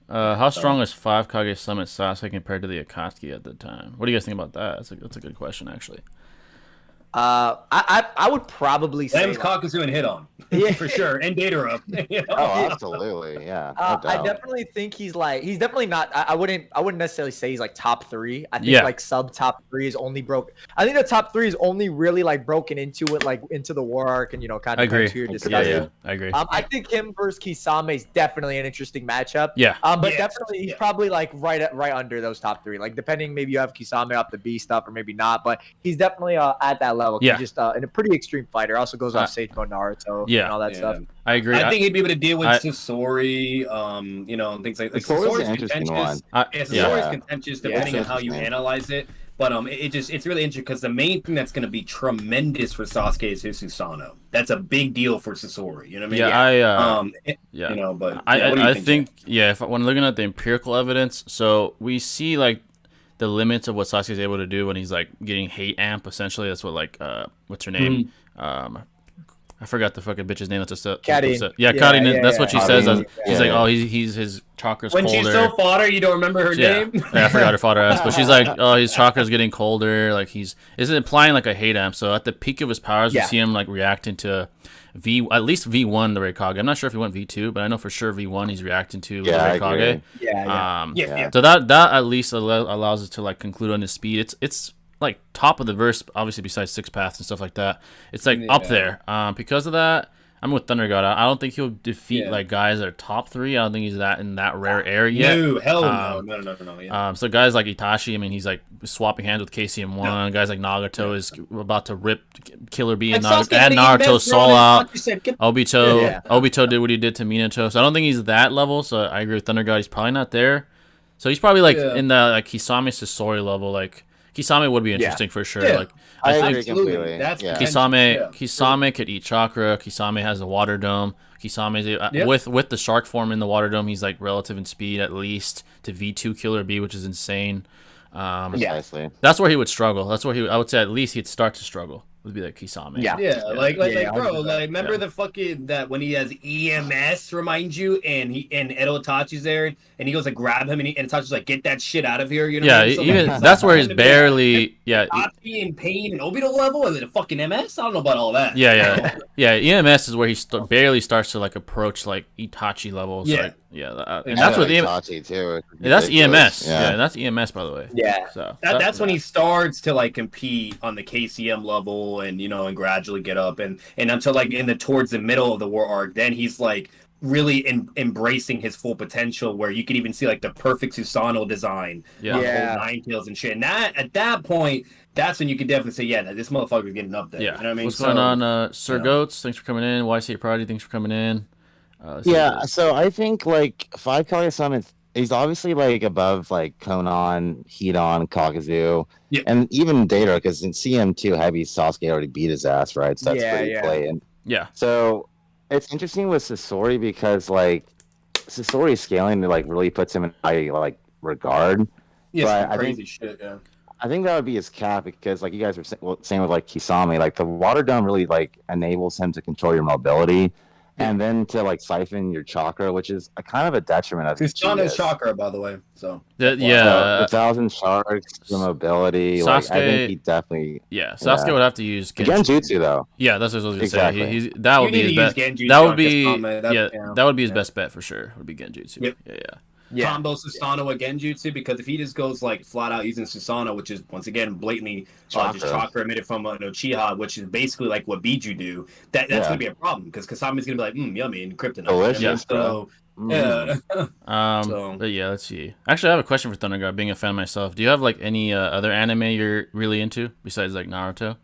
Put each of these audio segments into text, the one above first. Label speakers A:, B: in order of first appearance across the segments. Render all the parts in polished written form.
A: How
B: So
A: strong is five Kage Summit Sasuke compared to the Akatsuki at the time? What do you guys think about that? That's a good question, actually.
C: I would probably say
B: Lamb's
C: like
B: Kakuzu and hit on
C: yeah.
B: for sure, and Datara. You
D: Oh,
B: know?
C: Yeah.
D: absolutely. Yeah, no
C: I
D: doubt.
C: definitely think he's definitely not. I wouldn't necessarily say he's like top three. I think
A: Yeah.
C: like sub top three is only broke. I think the top three is only really like broken into it, like into the war arc and kind
A: I
C: of
A: agree.
C: to your
D: Yeah,
C: discussion.
A: Yeah, I agree.
C: I think him versus Kisame is definitely an interesting matchup.
A: Yeah.
C: But
B: Yes,
C: definitely he's
B: yeah.
C: probably like right under those top three. Like depending, maybe you have Kisame off the B stuff or maybe not. But he's definitely at that level.
A: Yeah.
C: He's just in a pretty extreme fighter. Also goes off Sage Mode Naruto.
A: Yeah.
C: And all that
B: Yeah.
C: stuff.
A: I agree.
B: I think he'd be able to deal with
A: I-
B: Sasori, and things like
D: Sasori's an interesting
B: contentious.
D: one.
B: Yeah, Sasori's
D: Yeah.
B: contentious
C: Yeah,
B: depending on
D: it's
B: how you
D: interesting.
B: analyze it. But it's really interesting because the main thing that's going to be tremendous for Sasuke is his Susanoo. That's a big deal for Sasori. You know what I mean?
A: Yeah,
B: Yeah. But what do
A: I
B: you
A: think if when looking at the empirical evidence, so we see like the limits of what Sasuke is able to do when he's like getting hate amp. Essentially, that's what like what's her name? I forgot the fucking bitch's name. That's just
C: Karin.
A: Yeah,
C: Yeah,
A: Karin.
C: yeah,
A: That's what she
D: yeah.
A: says.
D: Karin,
A: She's
D: yeah.
A: like, oh, he's his chakra's
B: When
A: colder.
B: she's so fodder, you don't remember her name.
A: Yeah, I forgot her father ass, but she's like, oh, his chakra's getting colder. Like is it implying like a hate amp? So at the peak of his powers, we
C: Yeah.
A: see him like reacting to at least V1 the Raikage. I'm not sure if he went V2, but I know for sure V1 he's reacting to
D: Yeah, I
A: the Raikage.
D: agree.
C: Yeah.
B: Yeah.
A: So that at least allows us to like conclude on his speed. It's like top of the verse, obviously besides Six Paths and stuff like that. It's like up there. Because of that, I'm with Thunder God. I don't think he'll defeat like guys that are top three. I don't think he's in that rare air yet.
B: No, hell no. Yeah.
A: So guys like Itachi, I mean, he's like swapping hands with KCM1. Guys like Nagato is about to rip Killer B and,
B: Sasuke
A: and
B: getting
A: Naruto's
B: best
A: soul
B: bro,
A: out.
B: you said, get-
A: Obito,
C: Yeah.
A: Obito did what he did to Minato. So I don't think he's that level. So I agree with Thunder God. He's probably not there. So he's probably like in the like Kisame Sasori level. Like Kisame would be interesting for sure.
B: Yeah.
A: Like
D: I agree
B: Absolutely.
D: completely.
B: That's
D: yeah.
A: Kisame could eat chakra. Kisame has a water dome. Kisame's with the shark form in the water dome. He's like relative in speed at least to V2 Killer B, which is insane.
D: Precisely.
A: That's where he would struggle. That's where I would say at least he'd start to struggle. Would be like Kisame.
C: Yeah.
B: Yeah, like
C: Yeah,
B: bro,
C: 100%.
B: like remember the fucking that when he has EMS remind you, and Edo Itachi's there, and he goes to grab him, and Itachi's like, get that shit out of here, you know?
A: Yeah,
B: what I mean? So,
A: even
B: like,
A: that's where he's
B: him to be
A: barely.
B: Itachi in pain and Obito level, and then a fucking MS. I don't know about all that.
A: Yeah. EMS is where he barely starts to like approach like Itachi levels.
B: Yeah.
A: Like, and that's what
D: Itachi too.
A: that's
D: Ridiculous.
A: EMS. Yeah, that's EMS by the way.
C: Yeah.
A: So
B: That's when he starts to like compete on the KCM level, and and gradually get up, and until like towards the middle of the war arc, then he's like really embracing his full potential, where you could even see like the perfect Susanoo design,
A: Yeah.
B: whole Nine Tails and shit. And at that point, that's when you could definitely say, yeah, this motherfucker's getting up there.
A: Yeah.
B: You know what I mean?
A: What's going on, Sir Goats? Thanks for coming in. YC Prodigy, thanks for coming in.
D: Yeah, so I think like Five Kage Summon, he's obviously like above like Konan, Hidan, Kakuzu,
B: Yeah.
D: and even Data, because in CM2 Heavy Sasuke already beat his ass, right? So that's pretty blatant.
A: Yeah.
D: So it's interesting with Sasori because like Sasori's scaling like really puts him in high like regard.
B: Yeah,
D: But
B: some
D: I
B: crazy
D: think-
B: shit. Yeah.
D: I think that would be his cap because like you guys were saying with like Kisame, like the water dome really like enables him to control your mobility. And then to like siphon your chakra, which is a kind of a detriment of
B: Susanoo's chakra, by the way. So
D: the 1,000 sharks, the mobility. Like, I
A: Sasuke-
D: think he definitely.
A: Sasuke would have to use
D: Genjutsu though.
A: Yeah, that's what I was gonna
D: Exactly.
A: say. That would be his best. That would be that would be his best bet for sure. Would be Genjutsu.
B: Yep.
A: Yeah.
B: Combo Susanoo with Genjutsu, because if he just goes like flat out using Susanoo, which is once again blatantly just chakra emitted from an Uchiha, which is basically like what Biju do, that's gonna be a problem because Kasame's gonna be like, yummy, and kryptonite.
D: Delicious,
B: So yeah.
A: But yeah, let's see. Actually, I have a question for Thunder God. Being a fan myself, do you have like any other anime you're really into besides like Naruto?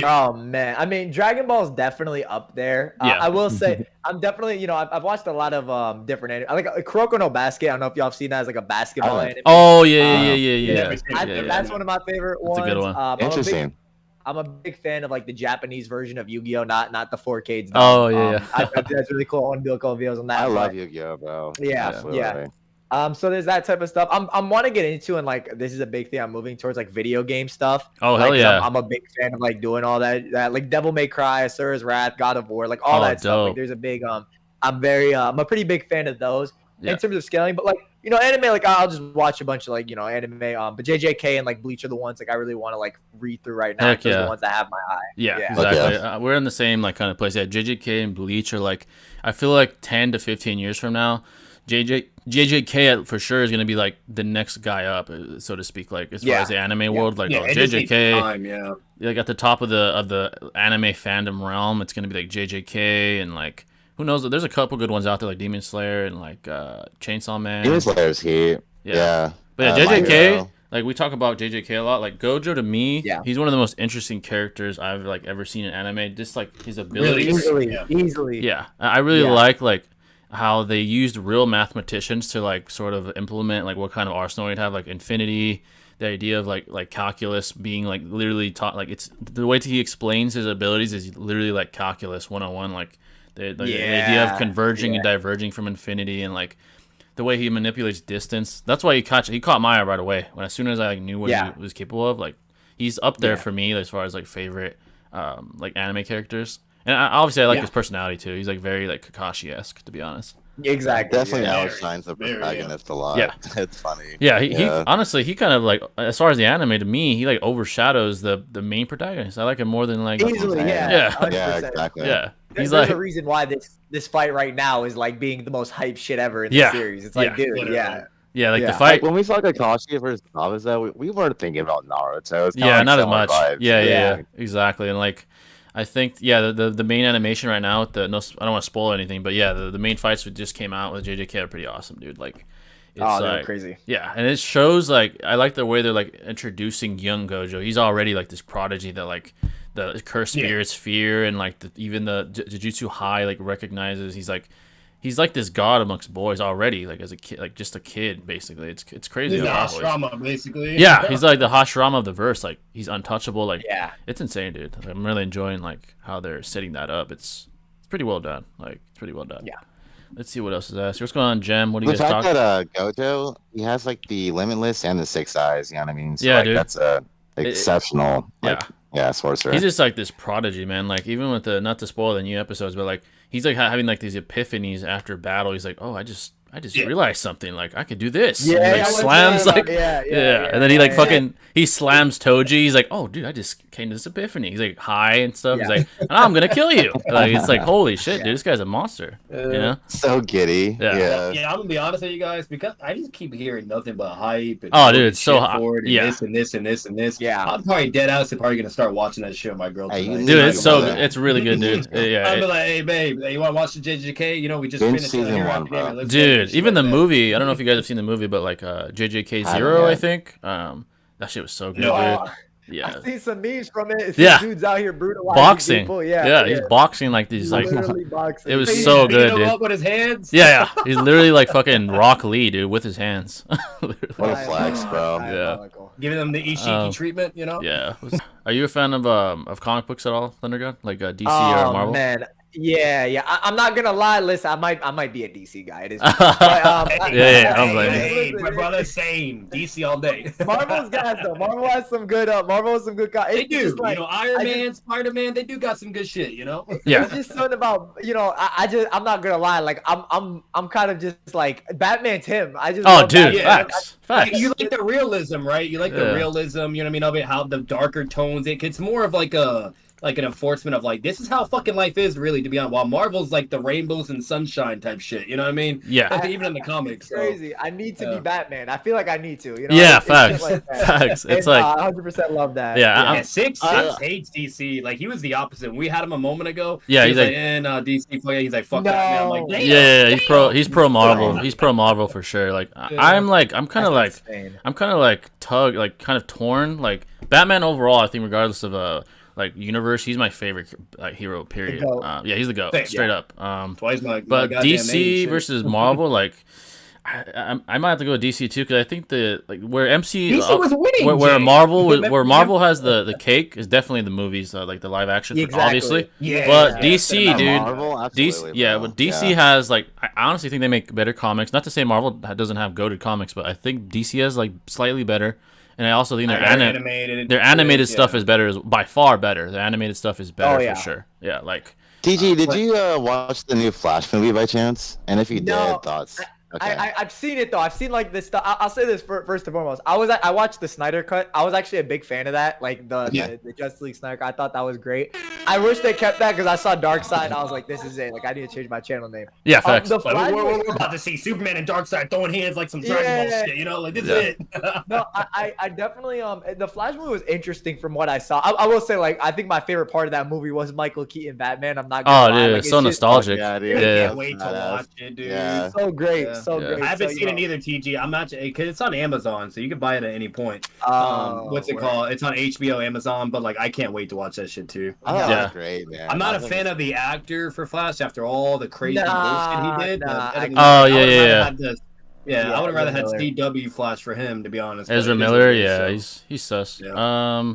C: Oh man, I mean, Dragon Ball is definitely up there. I will say, I'm definitely, I've watched a lot of different anime. I like Kuroko no Basket. I don't know if y'all have seen that as like a basketball anime.
A: Oh yeah.
C: That's one of my favorite ones.
A: That's a good one.
D: Interesting.
C: I'm a big fan of like the Japanese version of Yu-Gi-Oh, not the 4K.
A: Oh yeah.
C: I think that's really cool. I want to do a couple videos on that.
D: I love Yu-Gi-Oh, bro.
C: Yeah,
D: Absolutely.
C: yeah. So there's that type of stuff. I'm want to get into, and like this is a big thing. I'm moving towards like video game stuff.
A: Oh
C: like,
A: hell yeah!
C: I'm a big fan of like doing all that like Devil May Cry, Asura's Wrath, God of War, like all that stuff.
A: dope.
C: Like there's a big I'm a pretty big fan of those. in terms of scaling. But like, you know, anime, like I'll just watch a bunch of like, you know, anime. But JJK and like Bleach are the ones like I really want to like read through right now.
A: Heck
C: Those are
A: yeah.
C: the ones that have my eye.
A: Yeah,
C: Yeah.
A: exactly.
D: Okay.
A: We're in the same like kind of place. Yeah, JJK and Bleach are like, I feel like 10 to 15 years from now, JJK for sure is gonna be like the next guy up, so to speak. Like as far as the anime world, like
B: it just takes
A: JJK,
B: time,
A: like at the top of the anime fandom realm, it's gonna be like JJK and like who knows? There's a couple good ones out there like Demon Slayer and like Chainsaw Man.
D: Demon Slayer's heat. Yeah.
A: But yeah,
D: My
A: JJK,
D: Hero.
A: like we talk about JJK a lot. Like Gojo to me,
C: Yeah.
A: he's one of the most interesting characters I've like ever seen in anime. Just like his abilities.
C: Easily.
A: Yeah, I really like how they used real mathematicians to like sort of implement like what kind of arsenal you'd have, like infinity, the idea of like calculus being like literally taught, like it's the way he explains his abilities is literally like calculus 101, like the idea of converging and diverging from infinity, and like the way he manipulates distance. That's why he caught my eye right away when as soon as I like knew what he was capable of. Like he's up there for me as far as like favorite like anime characters. And obviously, I like his personality too. He's like very like Kakashi-esque, to be honest.
C: Exactly.
D: Definitely outshines the protagonist a lot.
A: Yeah.
D: It's funny.
A: Yeah, he honestly, he kind of like, as far as the anime, to me, he like overshadows the main protagonist. I like him more than like
C: Easily,
A: yeah,
C: 100%.
D: Exactly.
A: yeah.
C: There's a reason why this fight right now is like being the most hype shit ever in the series. It's like, dude,
A: like the
D: Like
A: fight.
D: when we saw Kakashi versus Zabuza, we weren't thinking about Naruto. It's
A: Yeah,
D: like
A: not as
D: similar
A: much.
D: vibes.
A: Yeah, exactly. And like, I think the main animation right now with I don't want to spoil anything, but yeah, the main fights that just came out with JJK are pretty awesome, dude. Like, it's
C: they're crazy.
A: Yeah, and it shows like I like the way they're like introducing young Gojo. He's already like this prodigy that like the cursed spirits fear, and like even the Jujutsu High like recognizes. He's like this god amongst boys already, like as a kid, like just a kid basically. It's crazy.
B: He's the Hashirama, basically.
A: Yeah, he's like the Hashirama of the verse. Like he's untouchable. Like it's insane, dude. Like, I'm really enjoying like how they're setting that up. It's pretty well done. Like it's pretty well done.
C: Yeah.
A: Let's see what else is asked. What's going on, Jem? What do you
D: The
A: guys
D: fact
A: talk?
D: that Gojo, he has like the Limitless and the Six Eyes. You know what I mean? So,
A: Yeah,
D: like,
A: dude.
D: That's a exceptional. Sorcerer.
A: He's just like this prodigy, man. Like even with the, not to spoil the new episodes, but like he's like having like these epiphanies after battle. He's like, oh, I just realized something. Like I could do this.
C: Yeah,
A: and he, like slams like and then he like fucking he slams Toji. He's like, oh, dude, I just came to this epiphany. He's like high and stuff. He's like, I'm gonna kill you. Like it's like holy shit, dude, this guy's a monster. You know?
D: So giddy.
B: Yeah, I'm gonna be honest with you guys because I just keep hearing nothing but hype. And
A: oh, dude, it's so hot.
B: This and this and this and this.
C: Yeah,
B: I'm probably dead ass and probably gonna start watching that shit with my girl tonight.
A: Dude, it's so good. It's really good, dude. Yeah.
B: I'm like, hey, babe, you want to watch the JJK? You know, we just
D: Binge
B: finished
D: season
B: Hero
D: one,
B: Academia.
D: bro.
B: Let's
A: Dude,
B: finish
A: even the
B: that.
A: movie. I don't know if you guys have seen the movie, but like JJK Zero, I think. That shit was so good, dude. Yeah.
C: I see some memes from it.
A: Yeah.
C: Dudes out here brutalizing
A: Boxing.
C: people.
A: He's boxing like these like.
C: Literally boxing.
A: It was
B: He's
A: so
B: beating
A: good,
B: him
A: dude.
B: up with his hands.
A: Yeah. He's literally like fucking Rock Lee, dude, with his hands.
D: What a flex, bro.
A: Yeah.
B: Giving them the Ishiki treatment, you know?
A: Yeah. Are you a fan of comic books at all, Thundergod? Like DC or Marvel?
C: Man. Yeah. I'm not gonna lie. Listen, I might be a DC guy. It is. But,
A: I don't blame you.
B: Hey, my brother, same DC all day.
C: Marvel's guys though. Marvel has some good. Marvel has some good.
B: They do. Like, you know, Iron Man, Spider-Man. They do got some good shit. You know.
A: Yeah.
C: It's just something about I'm not gonna lie. Like I'm kind of just like Batman's him. I just.
A: Oh, dude.
C: Batman.
A: Facts.
B: You like the realism, right? You like the realism. You know what I mean? Of it, how the darker tones. It's more of like an enforcement of like this is how fucking life is really, to be honest. While Marvel's like the rainbows and sunshine type shit, you know what I mean?
A: Yeah.
B: Even in the comics.
C: It's crazy. I need to be Batman. I feel like I need to. You know?
A: Yeah,
C: It's
A: facts.
C: like that.
A: Facts. It's
C: And,
A: like
C: 100% love that.
A: Yeah.
B: Six hates DC. Like he was the opposite. We had him a moment ago.
A: Yeah,
B: he's
A: he's
B: like, DC. He's like, fuck that. Man. I'm like, damn,
A: yeah. He's pro Marvel. He's pro Marvel for sure. Like I'm kind of torn. Like Batman overall, I think regardless of like universe, he's my favorite hero. Period. He's the GOAT, straight up.
B: Twice
A: but DC versus Marvel, like I might have to go with DC too, because I think where MC
B: DC was winning,
A: where Marvel has the cake is definitely the movies, like the live action, obviously.
B: Yeah.
A: But DC, dude,
D: Marvel,
A: but DC has like I honestly think they make better comics. Not to say Marvel doesn't have goated comics, but I think DC has like slightly better. And I also think their animated stuff is better, by far better. The animated stuff is better for sure. Yeah, like.
D: DG, did you watch the new Flash movie by chance? And if you did, thoughts? Okay.
C: I've seen it though. I've seen like this stuff. I'll say this first and foremost. I watched the Snyder cut. I was actually a big fan of that. Like the Justice League Snyder cut. I thought that was great. I wish they kept that because I saw Darkseid. And I was like, this is it. Like I need to change my channel name.
A: Yeah, facts.
B: We're about to see Superman and Darkseid throwing hands like some Dragon Ball shit. You know, like this is it.
C: No, I definitely the Flash movie was interesting from what I saw. I will say like I think my favorite part of that movie was Michael Keaton Batman. I'm not gonna lie.
A: Dude,
C: Like,
A: so nostalgic.
B: I can't wait to watch it, dude.
D: Yeah.
C: So great, so great.
B: I haven't
C: So,
B: seen it either, TG. I'm not because it's on Amazon, so you can buy it at any point. What's it
C: word.
B: called? It's on HBO, Amazon, but like I can't wait to watch that shit too.
D: Oh, that's great, man.
B: I'm not a fan of the actor for Flash after all the crazy bullshit he did.
A: Oh yeah.
B: Yeah, I would have rather had CW Flash for him, to be honest.
A: Ezra Miller, he's sus.
B: Yeah.